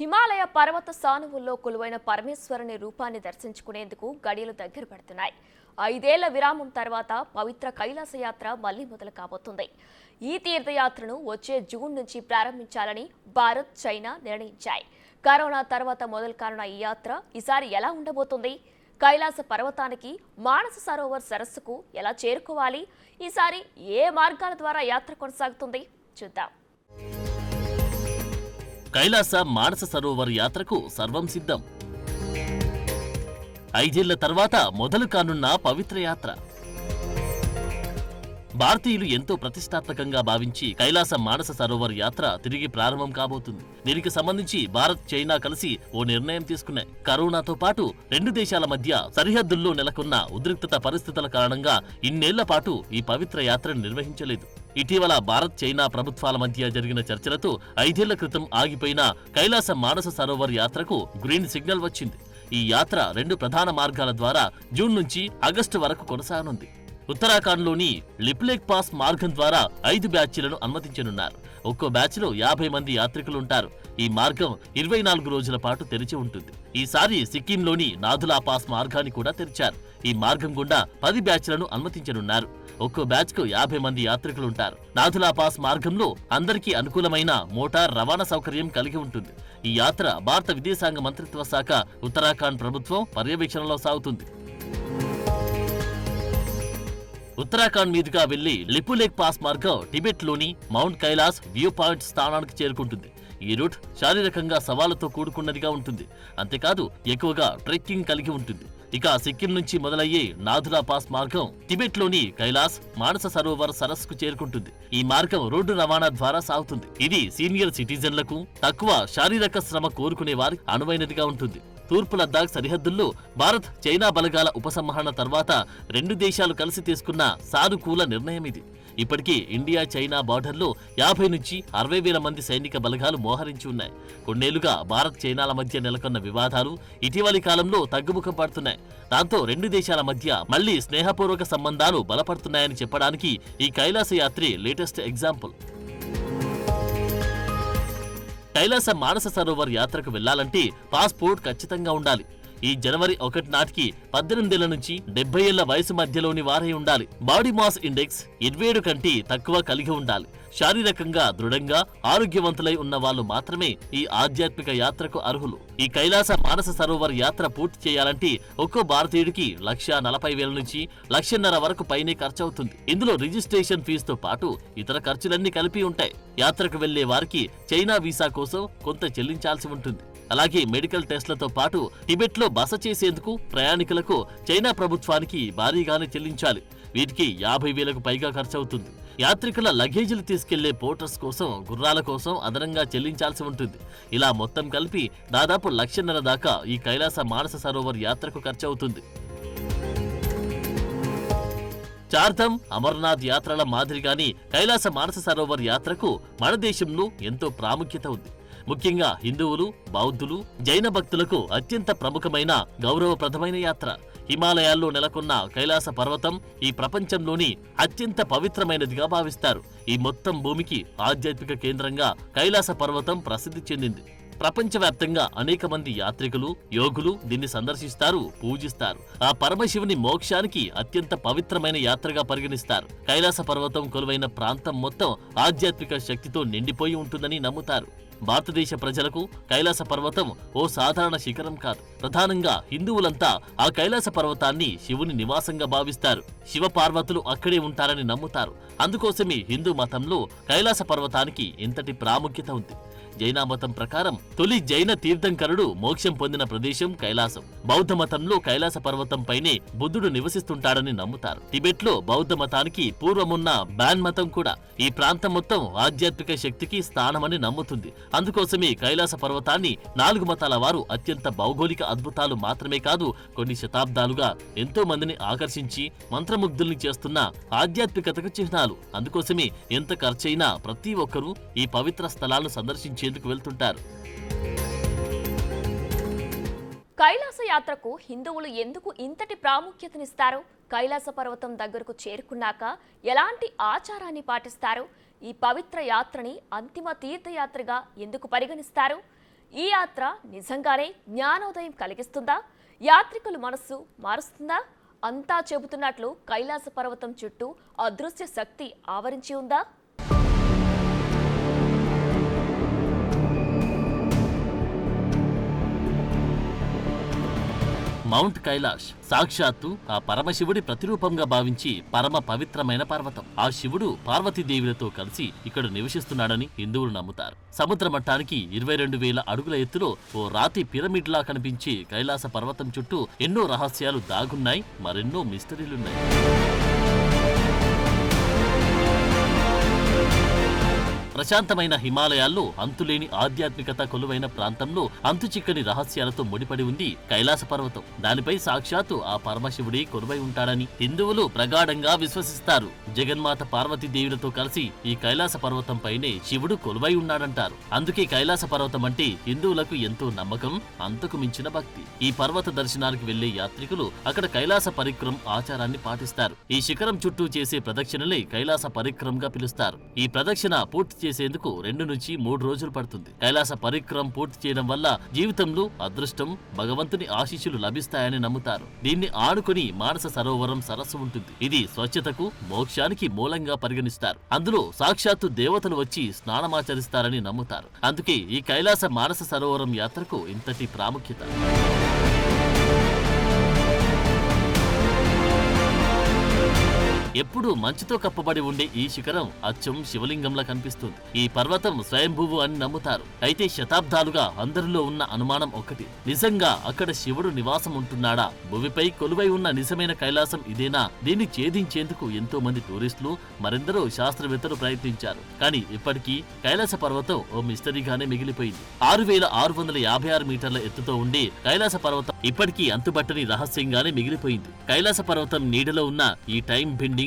హిమాలయ పర్వత సానువుల్లో కొలువైన పరమేశ్వరుని రూపాన్ని దర్శించుకునేందుకు గడియలు దగ్గర పడుతున్నాయి. 5 ఏళ్ల విరామం తర్వాత పవిత్ర కైలాస యాత్ర మళ్లీ మొదలు కాబోతుంది. ఈ తీర్థయాత్రను వచ్చే జూన్ నుంచి ప్రారంభించాలని భారత్, చైనా నిర్ణయించాయి. కరోనా తర్వాత మొదలు కానున్న ఈ యాత్ర ఈసారి ఎలా ఉండబోతుంది? కైలాస పర్వతానికి మానస సరోవర్ సరస్సుకు ఎలా చేరుకోవాలి? ఈసారి ఏ మార్గాల ద్వారా యాత్ర కొనసాగుతుంది? చూద్దాం. కైలాస మానస సరోవర్ యాత్రకు సర్వం సిద్ధం. 5 ఏళ్ల తర్వాత మొదలు కానున్న పవిత్ర యాత్ర. భారతీయులు ఎంతో ప్రతిష్టాత్మకంగా భావించి కైలాస మానస సరోవర్ యాత్ర తిరిగి ప్రారంభం కాబోతుంది. దీనికి సంబంధించి భారత్, చైనా కలిసి ఓ నిర్ణయం తీసుకున్నాయి. కరోనాతో పాటు రెండు దేశాల మధ్య సరిహద్దుల్లో నెలకొన్న ఉద్రిక్తత పరిస్థితుల కారణంగా ఇన్నేళ్ల పాటు ఈ పవిత్ర యాత్రను నిర్వహించలేదు. ఇటీవల భారత్, చైనా ప్రభుత్వాల మధ్య జరిగిన చర్చలతో 5 ఏళ్ల క్రితం ఆగిపోయిన కైలాస మానస సరోవర్ యాత్రకు గ్రీన్ సిగ్నల్ వచ్చింది. ఈ యాత్ర 2 ప్రధాన మార్గాల ద్వారా జూన్ నుంచి ఆగస్టు వరకు కొనసాగనుంది. ఉత్తరాఖండ్లోని లిపులేక్ పాస్ మార్గం ద్వారా 5 బ్యాచ్లను అనుమతించనున్నారు. ఒక్కో బ్యాచ్లో 50 మంది యాత్రికులుంటారు. ఈ మార్గం 24 రోజుల పాటు తెరిచి ఉంటుంది. ఈసారి సిక్కింలోని నాథులా పాస్ మార్గాన్ని కూడా తెరిచారు. ఈ మార్గం గుండా 10 బ్యాచ్లను అనుమతించనున్నారు. ఒక్కో బ్యాచ్ కు 50 మంది యాత్రికులుంటారు. నాథులా పాస్ మార్గంలో అందరికీ అనుకూలమైన మోటార్ రవాణా సౌకర్యం కలిగి ఉంటుంది. ఈ యాత్ర భారత విదేశాంగ మంత్రిత్వ శాఖ, ఉత్తరాఖండ్ ప్రభుత్వం పర్యవేక్షణలో సాగుతుంది. ఉత్తరాఖండ్ మీదుగా వెళ్లి లిపులేక్ పాస్ మార్గం టిబెట్ లోని మౌంట్ కైలాస్ వ్యూ పాయింట్ స్థానానికి చేరుకుంటుంది. ఈ రూట్ శారీరకంగా సవాలుతో కూడుకున్నదిగా ఉంటుంది. అంతేకాదు ఎక్కువగా ట్రెక్కింగ్ కలిగి ఉంటుంది. ఇక సిక్కిం నుంచి మొదలయ్యే నాథులా పాస్ మార్గం టిబెట్ లోని కైలాస్ మానస సరోవర్ సరస్సుకు చేరుకుంటుంది. ఈ మార్గం రోడ్డు రవాణా ద్వారా సాగుతుంది. ఇది సీనియర్ సిటిజన్లకు, తక్కువ శారీరక శ్రమ కోరుకునే వారికి అనువైనదిగా ఉంటుంది. తూర్పు లద్దాఖ్ సరిహద్దుల్లో భారత్, చైనా బలగాల ఉపసంహరణ తర్వాత 2 దేశాలు కలిసి తీసుకున్న సానుకూల నిర్ణయం ఇది. ఇప్పటికీ ఇండియా, చైనా బార్డర్లో 50 నుంచి 60 వేల మంది సైనిక బలగాలు మోహరించి ఉన్నాయి. కొన్నేళ్లుగా భారత్, చైనాల మధ్య నెలకొన్న వివాదాలు ఇటీవలి కాలంలో తగ్గుముఖం పడుతున్నాయి. దాంతో 2 దేశాల మధ్య మళ్లీ స్నేహపూర్వక సంబంధాలు బలపడుతున్నాయని చెప్పడానికి ఈ కైలాస యాత్రే లేటెస్ట్ ఎగ్జాంపుల్. కైలాస మానస సరోవర్ యాత్రకు వెళ్లాలంటే పాస్పోర్ట్ ఖచ్చితంగా ఉండాలి. ఈ జనవరి 1 నాటికి 18 ఏళ్ల నుంచి 70 ఏళ్ల వయసు మధ్యలోని వారై ఉండాలి. బాడీ మాస్ ఇండెక్స్ 27 కంటే తక్కువ కలిగి ఉండాలి. శారీరకంగా దృఢంగా, ఆరోగ్యవంతులై ఉన్న వాళ్ళు మాత్రమే ఈ ఆధ్యాత్మిక యాత్రకు అర్హులు. ఈ కైలాస మానస సరోవర్ యాత్ర పూర్తి చేయాలంటే ఒక్కో భారతీయుడికి 1,40,000 నుంచి 1,50,000 వరకు పైనే ఖర్చవుతుంది. ఇందులో రిజిస్ట్రేషన్ ఫీజుతో పాటు ఇతర ఖర్చులన్నీ కలిపి ఉంటాయి. యాత్రకు వెళ్లే వారికి చైనా వీసా కోసం కొంత చెల్లించాల్సి ఉంటుంది. అలాగే మెడికల్ టెస్ట్లతో పాటు టిబెట్ లో బస చేసేందుకు ప్రయాణికులకు చైనా ప్రభుత్వానికి భారీగానే చెల్లించాలి. వీటికి 50,000కు పైగా ఖర్చవుతుంది. యాత్రికుల లగేజీలు తీసుకెళ్లే పోర్టర్స్ కోసం, గుర్రాల కోసం అదనంగా చెల్లించాల్సి ఉంటుంది. ఇలా మొత్తం కలిపి దాదాపు 1,50,000 దాకా ఈ కైలాస మానస సరోవర్ యాత్రకు ఖర్చవుతుంది. చార్ధామ్, అమర్నాథ్ యాత్రల మాదిరిగానే కైలాస మానస సరోవర్ యాత్రకు మన దేశంలో ఎంతో ప్రాముఖ్యత ఉంది. ముఖ్యంగా హిందువులు, బౌద్ధులు, జైన భక్తులకు అత్యంత ప్రముఖమైన, గౌరవప్రదమైన యాత్ర. హిమాలయాల్లో నెలకొన్న కైలాస పర్వతం ఈ ప్రపంచంలోని అత్యంత పవిత్రమైనదిగా భావిస్తారు. ఈ మొత్తం భూమికి ఆధ్యాత్మిక కేంద్రంగా కైలాస పర్వతం ప్రసిద్ధి చెందింది. ప్రపంచవ్యాప్తంగా అనేక మంది యాత్రికులు, యోగులు దీన్ని సందర్శిస్తారు, పూజిస్తారు. ఆ పరమశివుని మోక్షానికి అత్యంత పవిత్రమైన యాత్రగా పరిగణిస్తారు. కైలాస పర్వతం కొలువైన ప్రాంతం మొత్తం ఆధ్యాత్మిక శక్తితో నిండిపోయి ఉంటుందని నమ్ముతారు. భారతదేశ ప్రజలకు కైలాస పర్వతం ఓ సాధారణ శిఖరం కాదు. ప్రధానంగా హిందువులంతా ఆ కైలాస పర్వతాన్ని శివుని నివాసంగా భావిస్తారు. శివ పార్వతులు అక్కడే ఉంటారని నమ్ముతారు. అందుకోసమే హిందూ మతంలో కైలాస పర్వతానికి ఇంతటి ప్రాముఖ్యత ఉంది. జైన మతం ప్రకారం తొలి జైన తీర్థంకరుడు మోక్షం పొందిన ప్రదేశం కైలాసం. బౌద్ధ మతంలో కైలాస పర్వతం పైనే బుద్ధుడు నివసిస్తుంటాడని నమ్ముతారు. టిబెట్ లో బౌద్ధ మతానికి పూర్వమున్న బ్యాన్ మతం కూడా ఈ ప్రాంతం మొత్తం ఆధ్యాత్మిక శక్తికి స్థానమని నమ్ముతుంది. అందుకోసమే కైలాస పర్వతాన్ని 4 మతాల వారు అత్యంత భౌగోళిక అద్భుతాలు మాత్రమే కాదు, కొన్ని శతాబ్దాలుగా ఎంతో మందిని ఆకర్షించి మంత్రముగ్ధుల్ని చేస్తున్న ఆధ్యాత్మికతకు చిహ్నాలు. అందుకోసమే ఎంత ఖర్చైనా ప్రతి ఒక్కరూ ఈ పవిత్ర స్థలాలను సందర్శించేందుకు వెళ్తుంటారు. కైలాస యాత్రకు హిందువులు ఎందుకు ఇంతటి ప్రాముఖ్యతనిస్తారు? కైలాస పర్వతం దగ్గరకు చేరుకున్నాక ఎలాంటి ఆచారాన్ని పాటిస్తారు? ఈ పవిత్ర యాత్రని అంతిమ తీర్థయాత్రగా ఎందుకు పరిగణిస్తారు? ఈ యాత్ర నిజంగానే జ్ఞానోదయం కలిగిస్తుందా? యాత్రికుల మనస్సు మారుస్తుందా? అంతా చెబుతున్నట్లు కైలాస పర్వతం చుట్టూ అదృశ్య శక్తి ఆవరించి ఉందా? మౌంట్ కైలాష్ సాక్షాత్తు ఆ పరమశివుడి ప్రతిరూపంగా భావించి పరమ పవిత్రమైన పర్వతం. ఆ శివుడు పార్వతీదేవులతో కలిసి ఇక్కడ నివసిస్తున్నాడని హిందువులు నమ్ముతారు. సముద్ర మట్టానికి 22,000 అడుగుల ఎత్తులో ఓ రాతి పిరమిడ్లా కనిపించే కైలాస పర్వతం చుట్టూ ఎన్నో రహస్యాలు దాగున్నాయి, మరెన్నో మిస్టరీలున్నాయి. ప్రశాంతమైన హిమాలయాల్లో అంతులేని ఆధ్యాత్మికత కొలువైన ప్రాంతంలో అంతుచిక్కని రహస్యాలతో ముడిపడి ఉంది కైలాస పర్వతం. దానిపై సాక్షాత్తు ఆ పరమశివుడే కొలువై ఉంటాడని హిందువులు ప్రగాఢంగా విశ్వసిస్తారు. జగన్మాత పార్వతీదేవులతో కలిసి ఈ కైలాస పర్వతం పైనే శివుడు కొలువై ఉన్నాడంటారు. అందుకే కైలాస పర్వతం అంటే హిందువులకు ఎంతో నమ్మకం, అంతకు మించిన భక్తి. ఈ పర్వత దర్శనానికి వెళ్లే యాత్రికులు అక్కడ కైలాస పరిక్రమ ఆచారాన్ని పాటిస్తారు. ఈ శిఖరం చుట్టూ చేసే ప్రదక్షిణలే కైలాస పరిక్రమగా పిలుస్తారు. ఈ ప్రదక్షిణ పూర్తి చేసేందుకు 2 నుంచి 3 రోజులు పడుతుంది. కైలాస పరిక్రమ పూర్తి చేయడం వల్ల జీవితంలో అదృష్టం, భగవంతుని ఆశీస్సులు లభిస్తాయని నమ్ముతారు. దీన్ని ఆనుకుని మానస సరోవరం సరస్సు ఉంటుంది. ఇది స్వచ్ఛతకు, మోక్షానికి మూలంగా పరిగణిస్తారు. అందులో సాక్షాత్తు దేవతలు వచ్చి స్నానమాచరిస్తారని నమ్ముతారు. అందుకే ఈ కైలాస మానస సరోవరం యాత్రకు ఇంతటి ప్రాముఖ్యత. ఎప్పుడూ మంచుతో కప్పబడి ఉండే ఈ శిఖరం అచ్చం శివలింగంలా కనిపిస్తుంది. ఈ పర్వతం స్వయంభువు అని నమ్ముతారు. అయితే శతాబ్దాలుగా అందరిలో ఉన్న అనుమానం ఒకటి, నిజంగా అక్కడ శివుడు నివాసం ఉంటున్నాడా? భూమిపై కొలువై ఉన్న నిజమైన కైలాసం ఇదేనా? దీన్ని ఛేదించేందుకు ఎంతో మంది టూరిస్టులు, మరెందరో శాస్త్రవేత్తలు ప్రయత్నించారు. కానీ ఇప్పటికీ కైలాస పర్వతం ఓ మిస్టరీగానే మిగిలిపోయింది. 6,656 మీటర్ల ఎత్తుతో ఉండే కైలాస పర్వతం ఇప్పటికీ అంతుబట్టని రహస్యంగానే మిగిలిపోయింది. కైలాస పర్వతం నీడలో ఉన్న ఈ టైం బెండింగ్